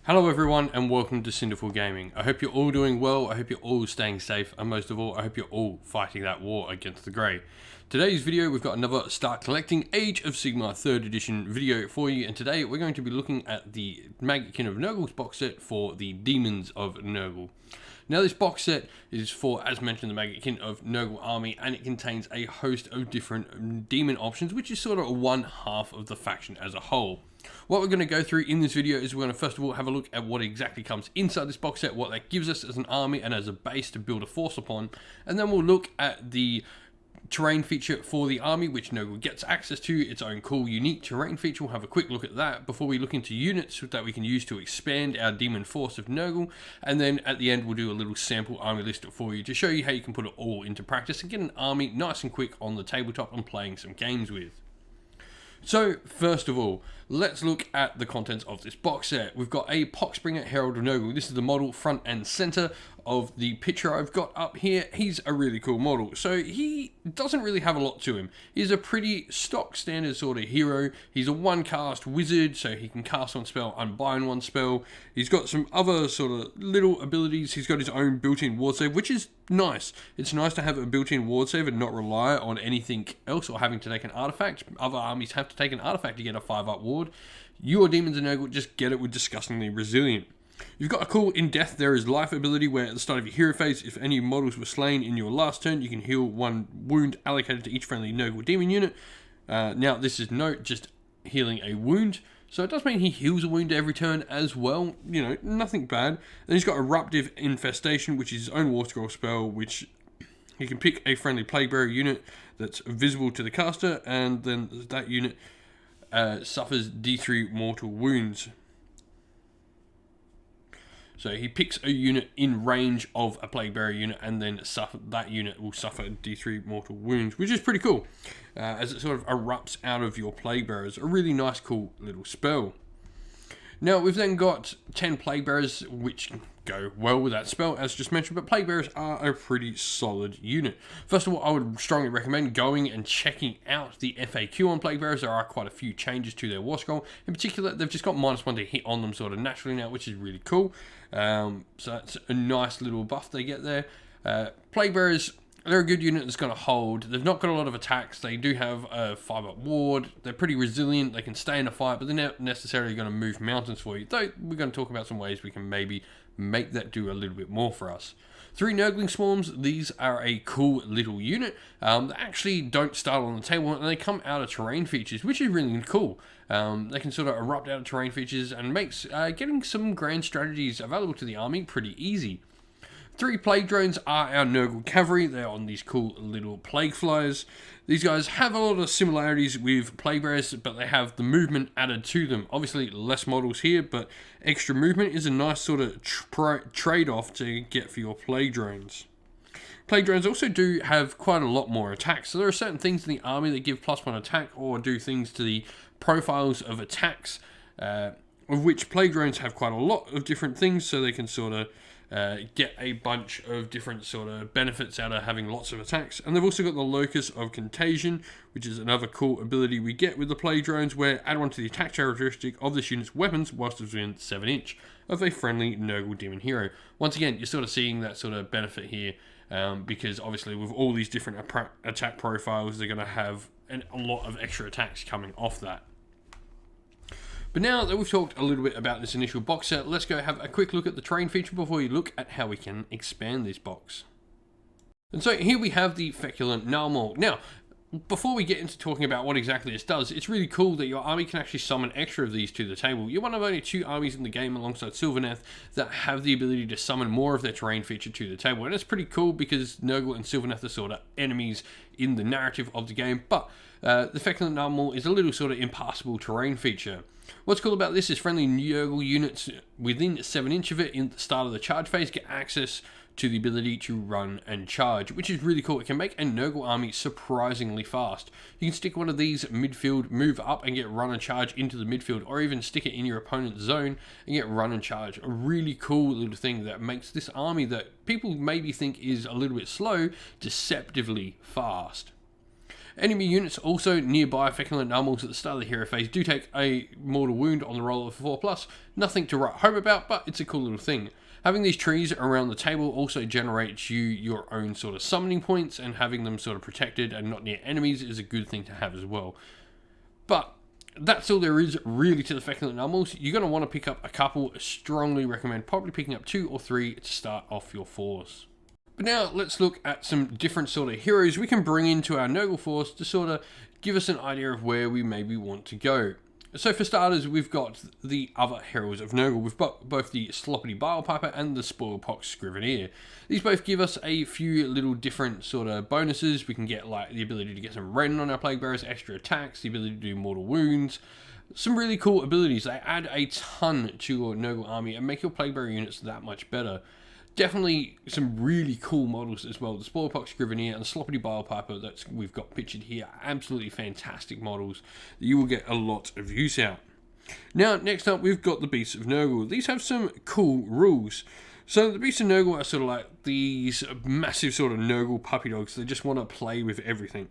Hello everyone and welcome to Cinderful Gaming. I hope you're all doing well, I hope you're all staying safe, and most of all, I hope you're all fighting that war against the Grey. Today's video, we've got another Start Collecting Age of Sigmar 3rd edition video for you, and today we're going to be looking at the Maggotkin of Nurgle's box set for the Daemons of Nurgle. Now this box set is for, as mentioned, the Maggotkin of Nurgle army, and it contains a host of different demon options, which is sort of one half of the faction as a whole. What we're going to go through in this video is we're going to first of all have a look at what exactly comes inside this box set, what that gives us as an army and as a base to build a force upon, and then we'll look at the terrain feature for the army, which Nurgle gets access to, its own cool, unique terrain feature. We'll have a quick look at that before we look into units that we can use to expand our demon force of Nurgle, and then at the end we'll do a little sample army list for you to show you how you can put it all into practice and get an army nice and quick on the tabletop and playing some games with. So, first of all, let's look at the contents of this box set. We've got a Poxbringer Herald of Nurgle. This is the model front and center of the picture I've got up here. He's a really cool model. So he doesn't really have a lot to him. He's a pretty stock standard sort of hero. He's a one cast wizard, so he can cast one spell, unbind one spell. He's got some other sort of little abilities. He's got his own built-in ward save, which is nice. It's nice to have a built-in ward save and not rely on anything else or having to take an artifact. Other armies have to take an artifact to get a 5-up ward. Your Daemons of Nurgle just get it with Disgustingly Resilient. You've got a cool In Death There Is Life ability where at the start of your hero phase, if any models were slain in your last turn, you can heal one wound allocated to each friendly Nurgle demon unit. Now this is just healing a wound, so it does mean he heals a wound every turn as well. You know, nothing bad. Then he's got Eruptive Infestation, which is his own War Scroll spell, which he can pick a friendly Plaguebearer unit that's visible to the caster, and then that unit suffers D3 mortal wounds. So he picks a unit in range of a Plaguebearer unit, and then that unit will suffer D3 mortal wounds, which is pretty cool, as it sort of erupts out of your Plaguebearers. A really nice, cool little spell. Now, we've then got 10 Plaguebearers, which go well with that spell, as just mentioned, but Plaguebearers are a pretty solid unit. First of all, I would strongly recommend going and checking out the FAQ on Plaguebearers. There are quite a few changes to their War Scroll. In particular, they've just got -1 to hit on them sort of naturally now, which is really cool. So that's a nice little buff they get there. Plaguebearers, they're a good unit that's going to hold. They've not got a lot of attacks. They do have a 5-up ward. They're pretty resilient. They can stay in a fight, but they're not necessarily going to move mountains for you. Though we're going to talk about some ways we can maybe make that do a little bit more for us. 3 Nurgling Swarms. These are a cool little unit. They actually don't start on the table, and they come out of terrain features, which is really cool. They can sort of erupt out of terrain features and makes getting some grand strategies available to the army pretty easy. 3 Plague Drones are our Nurgle Cavalry. They're on these cool little Plague Flyers. These guys have a lot of similarities with Plaguebearers, but they have the movement added to them. Obviously, less models here, but extra movement is a nice sort of trade-off to get for your Plague Drones. Plague Drones also do have quite a lot more attacks. So there are certain things in the army that give +1 attack or do things to the profiles of attacks, of which Plague Drones have quite a lot of different things, so they can sort of get a bunch of different sort of benefits out of having lots of attacks. And they've also got the Locus of Contagion, which is another cool ability we get with the Plague Drones, where add one to the attack characteristic of this unit's weapons whilst it's within 7 inch of a friendly Nurgle demon hero. Once again, you're sort of seeing that sort of benefit here, because obviously with all these different attack profiles, they're going to have a lot of extra attacks coming off that. But now that we've talked a little bit about this initial box set, let's go have a quick look at the terrain feature before we look at how we can expand this box. And so here we have the Feculent Gnarl. Now, before we get into talking about what exactly this does, it's really cool that your army can actually summon extra of these to the table. You're one of only 2 armies in the game alongside Sylvaneth that have the ability to summon more of their terrain feature to the table. And it's pretty cool because Nurgle and Sylvaneth are sort of enemies in the narrative of the game, but the Feculent Gnarl is a little sort of impassable terrain feature. What's cool about this is friendly Nurgle units within 7 inch of it in the start of the charge phase get access to the ability to run and charge, which is really cool. It can make a Nurgle army surprisingly fast. You can stick one of these midfield, move up and get run and charge into the midfield, or even stick it in your opponent's zone and get run and charge. A really cool little thing that makes this army that people maybe think is a little bit slow, deceptively fast. Enemy units also nearby feculent anomalies at the start of the hero phase do take a mortal wound on the roll of 4+. Nothing to write home about, but it's a cool little thing. Having these trees around the table also generates you your own sort of summoning points, and having them sort of protected and not near enemies is a good thing to have as well. But that's all there is really to the feculent anomalies. You're going to want to pick up a couple. Strongly recommend probably picking up 2 or 3 to start off your force. But now let's look at some different sort of heroes we can bring into our Nurgle force to sort of give us an idea of where we maybe want to go. So for starters, we've got the other heroes of Nurgle. We've got both the Sloppity Bilepiper and the Spoilpox Scrivener. These both give us a few little different sort of bonuses. We can get like the ability to get some Ren on our Plague Bearers, extra attacks, the ability to do mortal wounds. Some really cool abilities. They add a ton to your Nurgle army and make your Plague Bearer units that much better. Definitely some really cool models as well. The Spoilpox Scrivener and the Sloppity Bilepiper that we've got pictured here are absolutely fantastic models that you will get a lot of use out. Now, next up, we've got the Beasts of Nurgle. These have some cool rules. So the Beasts of Nurgle are sort of like these massive sort of Nurgle puppy dogs. They just want to play with everything.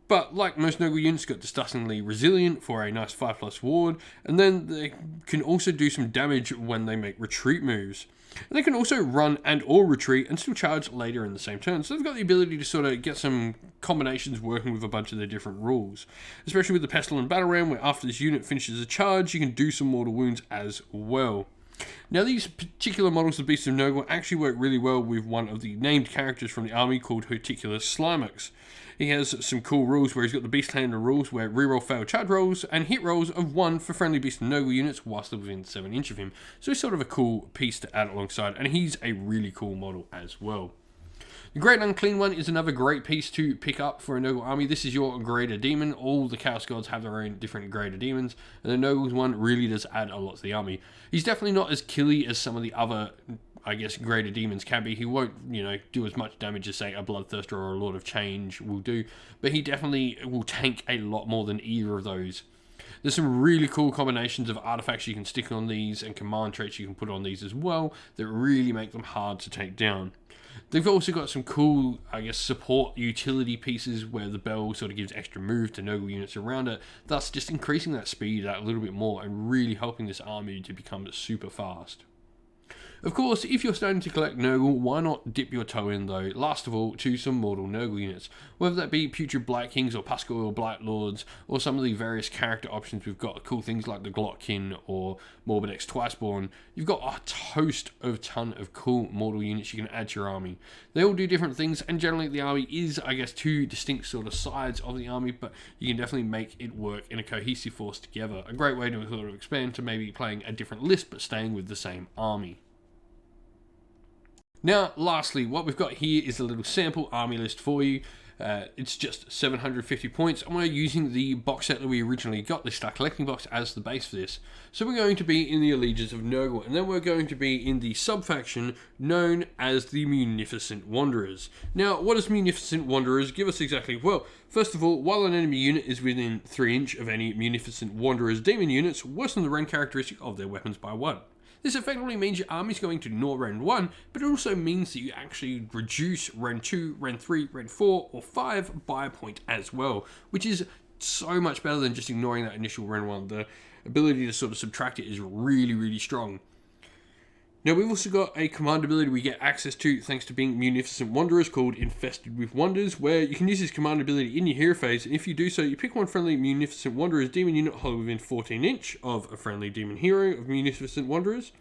But like most Nurgle units, got disgustingly resilient for a nice 5+ ward, and then they can also do some damage when they make retreat moves. And they can also run and or retreat and still charge later in the same turn. So they've got the ability to sort of get some combinations working with a bunch of the different rules. Especially with the Pestilent Battle Ram, where after this unit finishes a charge, you can do some mortal wounds as well. Now these particular models of Beasts of Nurgle actually work really well with one of the named characters from the army called Hoticulus Slimax. He has some cool rules where he's got the Beast Handler rules where reroll failed charge rolls and hit rolls of 1 for friendly Beast of Nurgle units whilst they're within 7 inch of him. So he's sort of a cool piece to add alongside, and he's a really cool model as well. The Great Unclean One is another great piece to pick up for a Nurgle army. This is your greater demon. All the Chaos Gods have their own different greater demons, and the Nurgle's one really does add a lot to the army. He's definitely not as killy as some of the other, I guess, greater demons can be. He won't, do as much damage as, say, a Bloodthirster or a Lord of Change will do, but he definitely will tank a lot more than either of those. There's some really cool combinations of artifacts you can stick on these and command traits you can put on these as well that really make them hard to take down. They've also got some cool, I guess, support utility pieces where the bell sort of gives extra move to Nurgle units around it, thus just increasing that speed a little bit more and really helping this army to become super fast. Of course, if you're starting to collect Nurgle, why not dip your toe in though, last of all, to some mortal Nurgle units. Whether that be Putrid Blight Kings or Pascal Blight Lords, or some of the various character options we've got, cool things like the Glotkin or Morbid X Twiceborn, you've got a ton of cool mortal units you can add to your army. They all do different things, and generally the army is, I guess, 2 distinct sort of sides of the army, but you can definitely make it work in a cohesive force together. A great way to sort of expand to maybe playing a different list, but staying with the same army. Now, lastly, what we've got here is a little sample army list for you. It's just 750 points, and we're using the box set that we originally got, the Start Collecting box, as the base for this. So we're going to be in the Allegiance of Nurgle, and then we're going to be in the sub-faction known as the Munificent Wanderers. Now, what does Munificent Wanderers give us exactly? Well, first of all, while an enemy unit is within 3 inch of any Munificent Wanderers demon units, worsen the Ren characteristic of their weapons by 1. This effectively means your army is going to ignore Ren 1, but it also means that you actually reduce Ren 2, Ren 3, Ren 4, or 5 by a point as well, which is so much better than just ignoring that initial Ren 1. The ability to sort of subtract it is really, really strong. Now, we've also got a command ability we get access to thanks to being Munificent Wanderers called Infested with Wonders, where you can use this command ability in your hero phase, and if you do so, you pick one friendly Munificent Wanderers demon unit held within 14 inch of a friendly demon hero of Munificent Wanderers.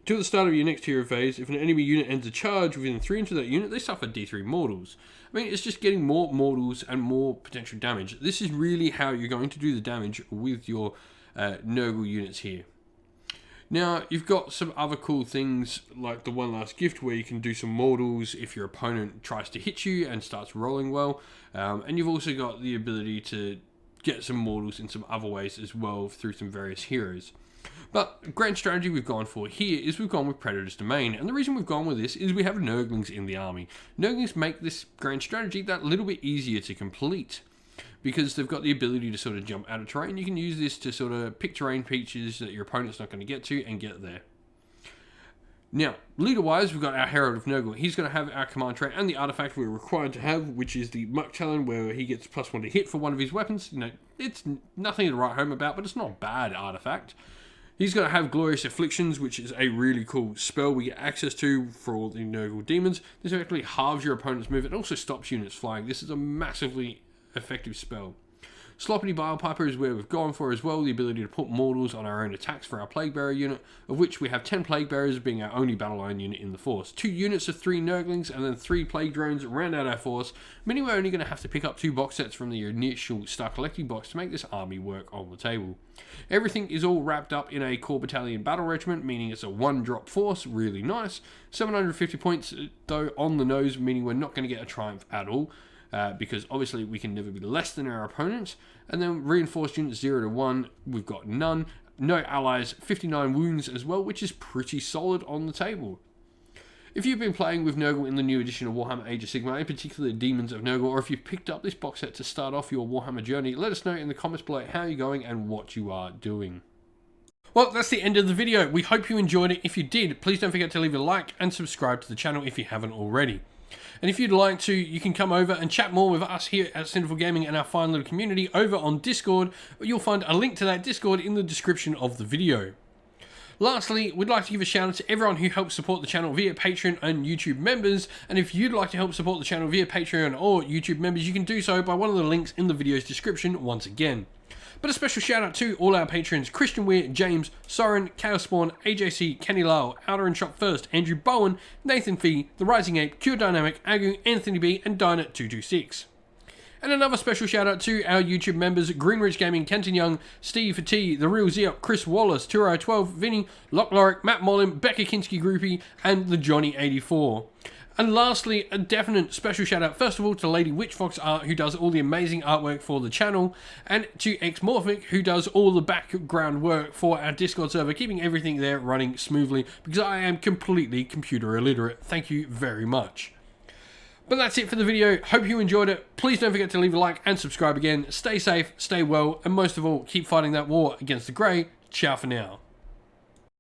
Till the start of your next hero phase, if an enemy unit ends a charge within 3 inch of that unit, they suffer D3 mortals. I mean, it's just getting more mortals and more potential damage. This is really how you're going to do the damage with your Nurgle units here. Now, you've got some other cool things like the One Last Gift where you can do some mortals if your opponent tries to hit you and starts rolling well. And you've also got the ability to get some mortals in some other ways as well through some various heroes. But grand strategy we've gone for here is we've gone with Predator's Domain, and the reason we've gone with this is we have Nurglings in the army. Nurglings make this grand strategy that little bit easier to complete, because they've got the ability to sort of jump out of terrain. You can use this to sort of pick terrain features that your opponent's not going to get to and get there. Now, leader-wise, we've got our Herald of Nurgle. He's going to have our command trait and the artifact we're required to have, which is the Muck Talon, where he gets +1 to hit for one of his weapons. You know, it's nothing to write home about, but it's not a bad artifact. He's going to have Glorious Afflictions, which is a really cool spell we get access to for all the Nurgle demons. This actually halves your opponent's move. It also stops units flying. This is a massively effective spell. Sloppity Bilepiper is where we've gone for as well, the ability to put mortals on our own attacks for our Plague Bearer unit, of which we have 10 Plague Bearers being our only battle line unit in the force. 2 units of 3 Nurglings and then 3 Plague Drones round out our force, meaning we're only going to have to pick up 2 box sets from the initial Star Collecting box to make this army work on the table. Everything is all wrapped up in a Core Battalion Battle Regiment, meaning it's a 1-drop force, really nice. 750 points though on the nose, meaning we're not going to get a Triumph at all. Because obviously we can never be less than our opponents. And then reinforced units 0 to 1, we've got none. No allies, 59 wounds as well, which is pretty solid on the table. If you've been playing with Nurgle in the new edition of Warhammer Age of Sigmar, in particular Demons of Nurgle, or if you've picked up this box set to start off your Warhammer journey, let us know in the comments below how you're going and what you are doing. Well, that's the end of the video. We hope you enjoyed it. If you did, please don't forget to leave a like and subscribe to the channel if you haven't already. And if you'd like to, you can come over and chat more with us here at Sinful Gaming and our fine little community over on Discord. You'll find a link to that Discord in the description of the video. Lastly, we'd like to give a shout out to everyone who helps support the channel via Patreon and YouTube members. And if you'd like to help support the channel via Patreon or YouTube members, you can do so by one of the links in the video's description once again. But a special shout out to all our patrons: Christian Weir, James, Soren, Chaos Spawn, AJC, Kenny Lyle, Outer and Shop First, Andrew Bowen, Nathan Fee, The Rising Ape, Cure Dynamic, Agu, Anthony B, and Dynet226. And another special shout out to our YouTube members: Greenridge Gaming, Kenton Young, Steve T, The Real Zeop, Chris Wallace, Turo12, Vinny, Lock Lorick, Matt Mollin, Becca Kinski Groupie, and the Johnny84. And lastly, a definite special shout out first of all to Lady Witchfox Art, who does all the amazing artwork for the channel, and to Xmorphic, who does all the background work for our Discord server, keeping everything there running smoothly, because I am completely computer illiterate. Thank you very much. But that's it for the video. Hope you enjoyed it. Please don't forget to leave a like and subscribe again. Stay safe, stay well, and most of all, keep fighting that war against the Grey. Ciao for now.